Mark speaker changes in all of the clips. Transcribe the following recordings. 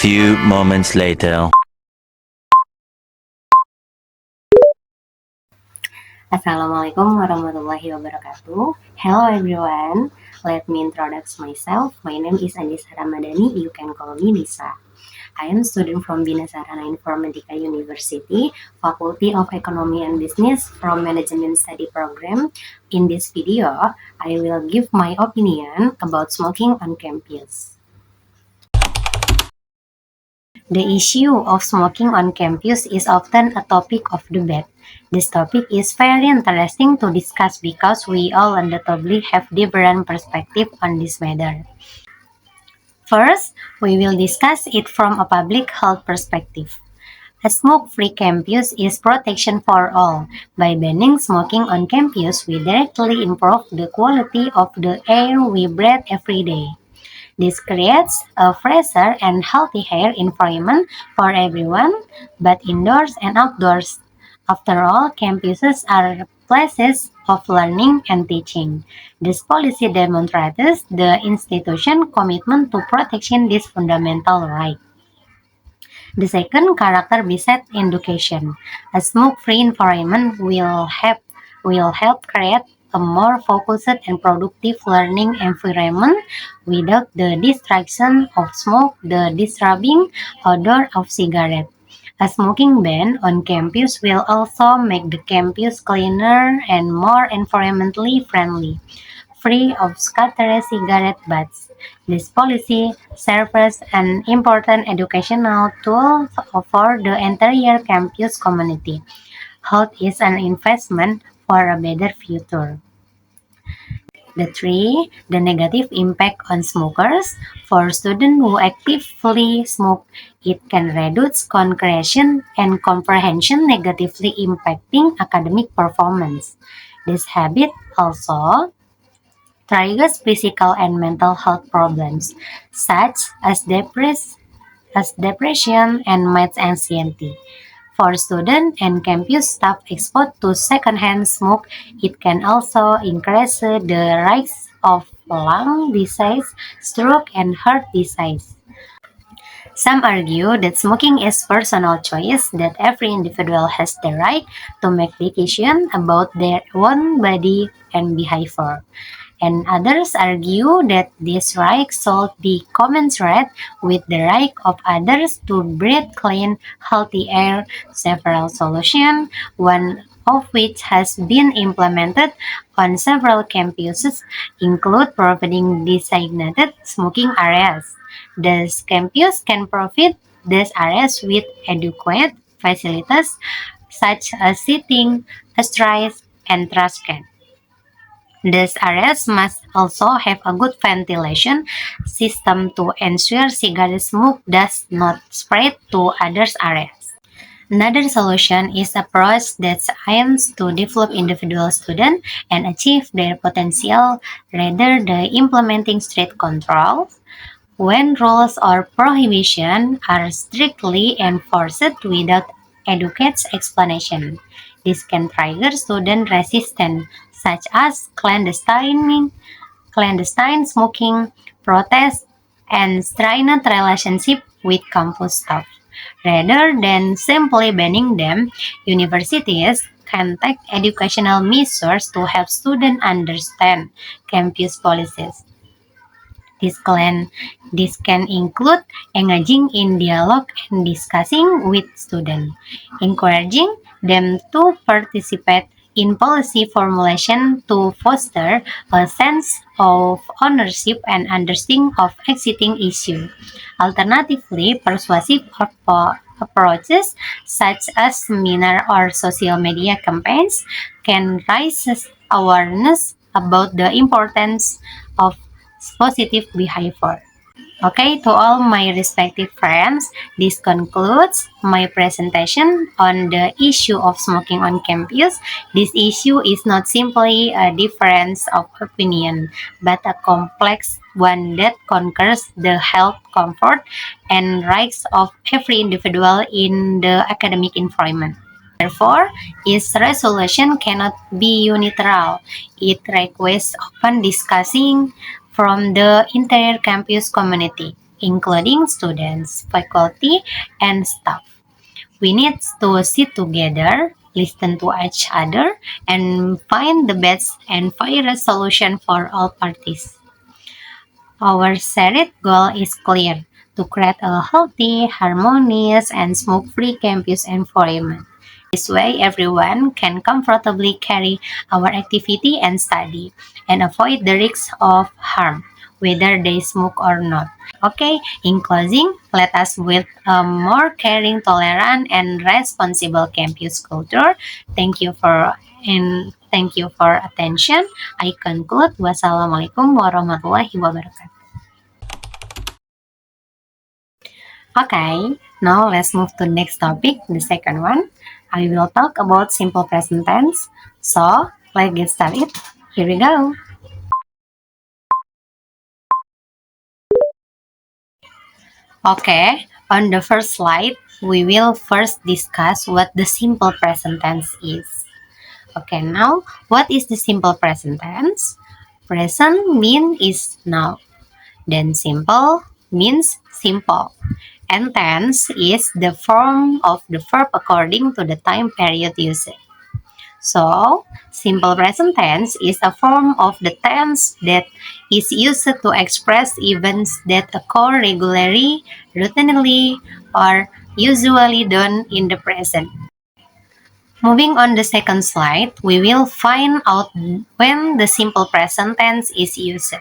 Speaker 1: few moments later.
Speaker 2: Assalamualaikum warahmatullahi wabarakatuh. Hello everyone, let me introduce myself. My name is Anissa Ramadhani, you can call me Nisa. I am a student from Bina Sarana Informatika University, Faculty of Economy and Business from Management Study Program. In this video, I will give my opinion about smoking on campus. The issue of smoking on campus is often a topic of debate. This topic is very interesting to discuss because we all undoubtedly have different perspectives on this matter. First, we will discuss it from a public health perspective. A smoke-free campus is protection for all. By banning smoking on campus, we directly improve the quality of the air we breathe every day. This creates a fresher and healthy air environment for everyone, both indoors and outdoors. After all, campuses are places of learning and teaching. This policy demonstrates the institution's commitment to protecting this fundamental right. The second, character-based education. A smoke-free environment will help create a more focused and productive learning environment without the distraction of smoke, the disturbing odor of cigarette. A smoking ban on campus will also make the campus cleaner and more environmentally friendly, free of scattered cigarette butts. This policy serves as an important educational tool for the entire campus community. Health is an investment for a better future. The negative impact on smokers. For students who actively smoke, it can reduce concentration and comprehension, negatively impacting academic performance. This habit also triggers physical and mental health problems, such as depression and math anxiety. For students and campus staff exposed to secondhand smoke, it can also increase the risk of lung disease, stroke, and heart disease. Some argue that smoking is personal choice, that every individual has the right to make decisions about their own body and behavior. And others argue that this right should be commensurate with the right of others to breathe clean, healthy air. Several solutions, one of which has been implemented on several campuses, include providing designated smoking areas. Thus, campus can provide these areas with adequate facilities such as seating, ashtrays, and trash cans. These areas must also have a good ventilation system to ensure cigarette smoke does not spread to other areas. Another solution is a approach that aims to develop individual students and achieve their potential rather than implementing strict controls. When rules or prohibitions are strictly enforced without adequate explanation, this can trigger student resistance, such as clandestine smoking, protests, and strained relationship with campus staff. Rather than simply banning them, universities can take educational measures to help students understand campus policies. This can include engaging in dialogue and discussing with students, encouraging them to participate in policy formulation to foster a sense of ownership and understanding of existing issues. Alternatively, persuasive approaches such as seminar or social media campaigns can raise awareness about the importance of positive behavior. Okay, to all my respective friends, this concludes my presentation on the issue of smoking on campus. This issue is not simply a difference of opinion, but a complex one that conquers the health, comfort, and rights of every individual in the academic environment. Therefore, its resolution cannot be unilateral. It requires open discussing from the entire campus community. including students, faculty, and staff. We need to sit together, listen to each other, and find the best and fairest solution for all parties. Our shared goal is clear: to create a healthy, harmonious, and smoke-free campus environment. This way, everyone can comfortably carry our activity and study and avoid the risks of harm, whether they smoke or not. Okay, in closing, let us build a more caring, tolerant, and responsible campus culture. Thank you for attention. I conclude. Wassalamualaikum warahmatullahi wabarakatuh. Okay, now let's move to next topic, the second one. I will talk about simple present tense. So, let's get started. Here we go. Okay, on the first slide, we will first discuss what the simple present tense is. Okay, now, what is the simple present tense? Present mean is now. Then simple means simple. And tense is the form of the verb according to the time period used. So, simple present tense is a form of the tense that is used to express events that occur regularly, routinely, or usually done in the present. Moving on the second slide, we will find out when the simple present tense is used.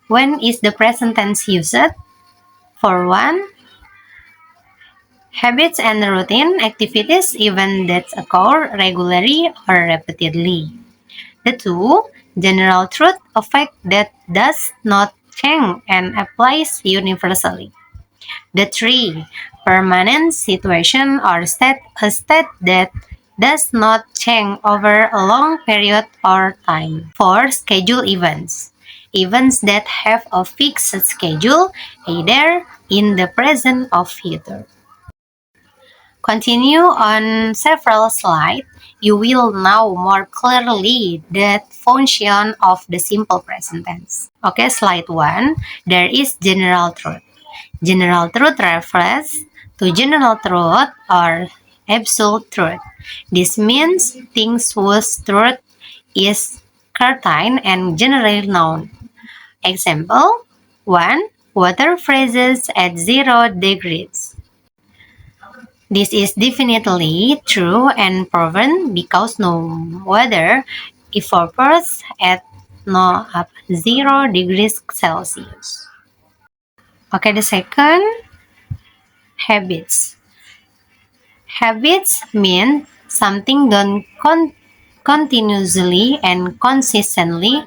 Speaker 2: When is the present tense used? For one, habits and routine activities, even that occur regularly or repeatedly. The two, general truth, a fact that does not change and applies universally. The three, permanent situation or state, a state that does not change over a long period or time. Four, schedule events. Events that have a fixed schedule, either in the present or future. Continue on several slides, you will know more clearly the function of the simple present tense. Okay, slide 1, there is general truth. General truth refers to general truth or absolute truth. This means things whose truth is certain and generally known. Example 1. Water freezes at 0 degrees. This is definitely true and proven because no water evaporates at 0 degrees Celsius. Okay, the second, habits. Habits mean something done continuously and consistently.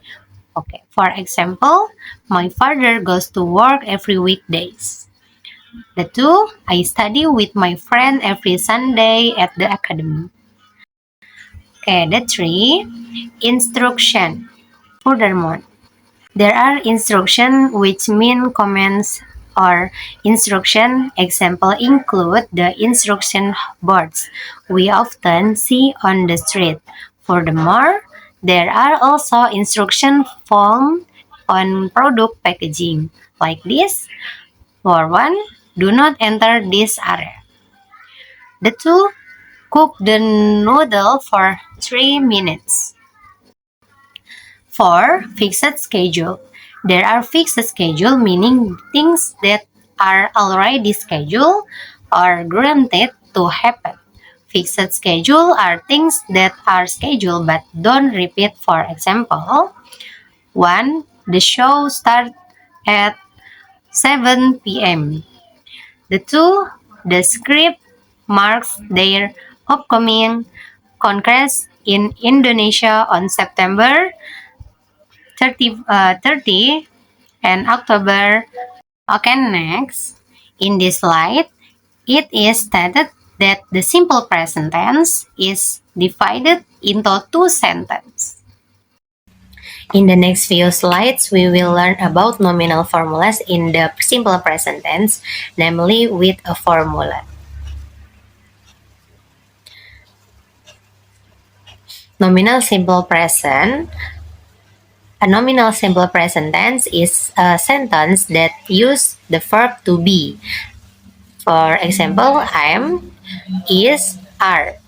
Speaker 2: Okay, for example, my father goes to work every weekdays. The two, I study with my friend every Sunday at the academy. Okay, the three, instruction. Furthermore, there are instruction which mean commands or instruction. Example include the instruction boards we often see on the street. Furthermore, there are also instruction found on product packaging like this. For one, do not enter this area. The two, cook the noodle for 3 minutes. 4. Fixed schedule. There are fixed schedule meaning things that are already scheduled or guaranteed to happen. Fixed schedule are things that are scheduled but don't repeat. For example, 1. The show starts at 7 p.m. The 2. The script marks their upcoming congress in Indonesia on September 30 and October. Okay, next. In this slide, it is stated that the simple present tense is divided into two sentences. In the next few slides, we will learn about nominal formulas in the simple present tense, namely with a formula. Nominal simple present A nominal simple present tense is a sentence that uses the verb to be. For example, am, is, are.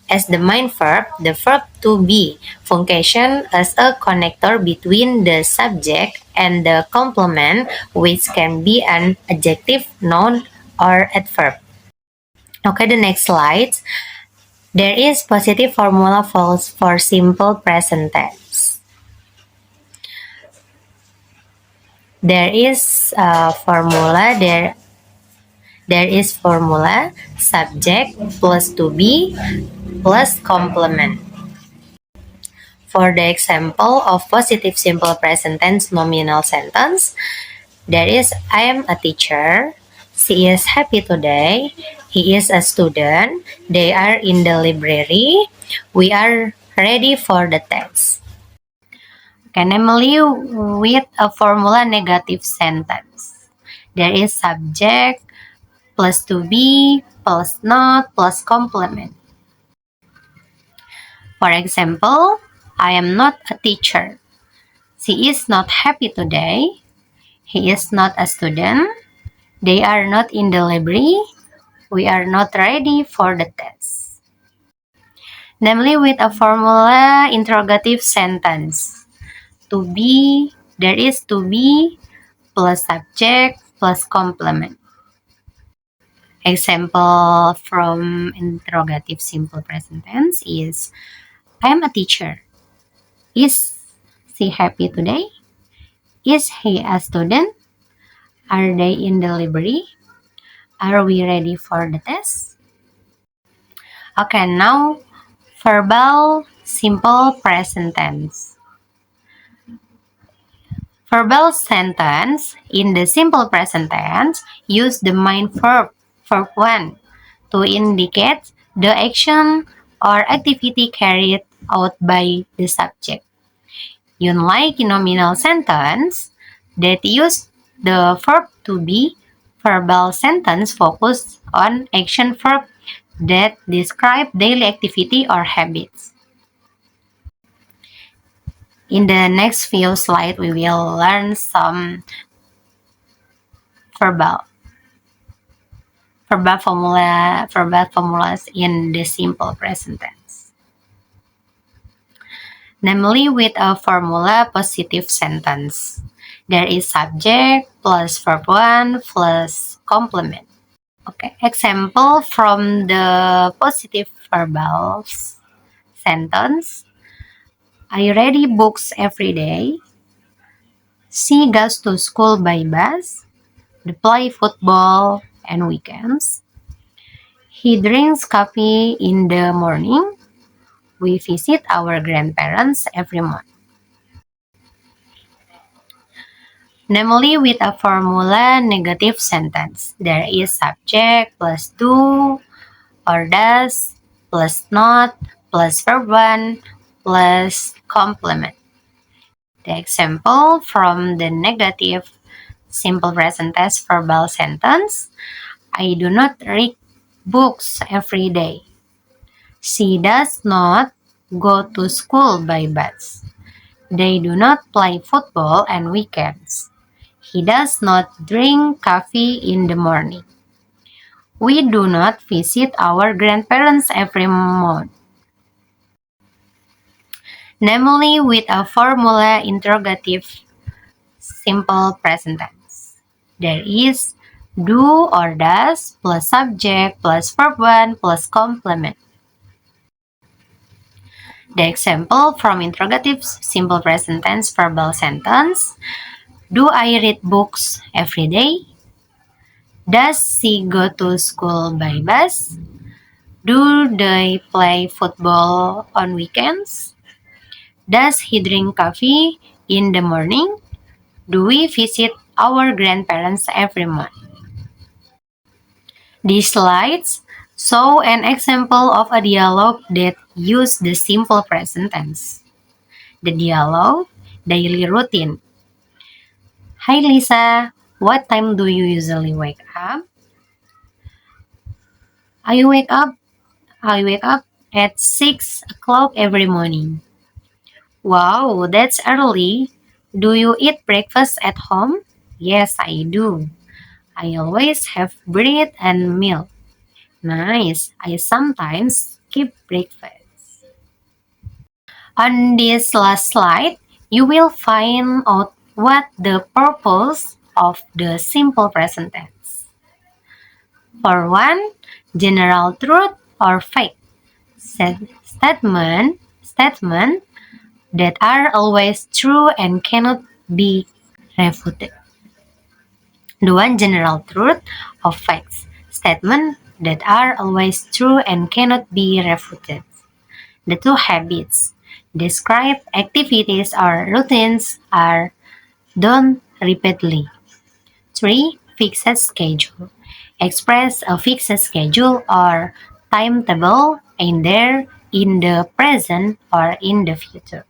Speaker 2: As the main verb, the verb to be function as a connector between the subject and the complement, which can be an adjective, noun, or adverb. Okay, the next slide. There is positive formula for simple present tense. There is formula subject plus to be plus complement. For the example of positive simple present tense nominal sentence, there is I am a teacher, she is happy today, he is a student, they are in the library, we are ready for the test. Okay, namely with a formula negative sentence. There is subject plus to be plus not plus complement. For example, I am not a teacher. She is not happy today. He is not a student. They are not in the library. We are not ready for the test. Namely with a formula interrogative sentence. To be, there is to be plus subject plus complement. Example from interrogative simple present tense is I am a teacher. Is she happy today? Is he a student? Are they in the library? Are we ready for the test? Okay, now verbal simple present tense. Verbal sentence in the simple present tense use the main verb 1, to indicate the action or activity carried out by the subject. Unlike nominal sentence that use the verb to be, verbal sentence focus on action verb that describe daily activity or habits. In the next few slides, we will learn some verbal verbal formulas in the simple present tense. Namely with a formula positive sentence. There is subject plus verb 1 plus complement. Okay, example from the positive verbal sentence. I read books every day. She goes to school by bus. They play football and weekends. He drinks coffee in the morning. We visit our grandparents every month. Namely with a formula negative sentence. There is subject plus do or does plus not plus verb 1 plus complement. The example from the negative simple present tense verbal sentence. I do not read books every day. She does not go to school by bus. They do not play football on weekends. He does not drink coffee in the morning. We do not visit our grandparents every month. Namely with a formula interrogative simple present tense. There is do or does plus subject plus verb 1 plus complement. The example from interrogative simple present tense verbal sentence. Do I read books every day? Does she go to school by bus? Do they play football on weekends? Does he drink coffee in the morning? Do we visit our grandparents every month? These slides show an example of a dialogue that uses the simple present tense. The dialogue, daily routine. Hi Lisa, what time do you usually wake up? I wake up at 6 o'clock every morning. Wow, that's early. Do you eat breakfast at home? Yes, I do. I always have bread and milk. Nice. I sometimes skip breakfast. On this last slide, you will find out what the purpose of the simple present tense. For one, general truth or fact. Statement that are always true and cannot be refuted. The one, general truth of facts. Statement that are always true and cannot be refuted. The two, habits. Describe activities or routines are done repeatedly. 3. Fixed schedule. Express a fixed schedule or timetable either in the present or in the future.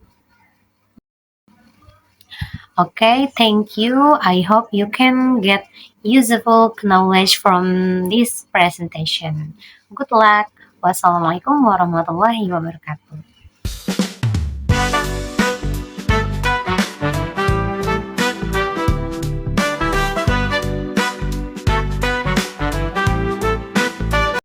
Speaker 2: Okay, thank you. I hope you can get useful knowledge from this presentation. Good luck. Wassalamualaikum warahmatullahi wabarakatuh.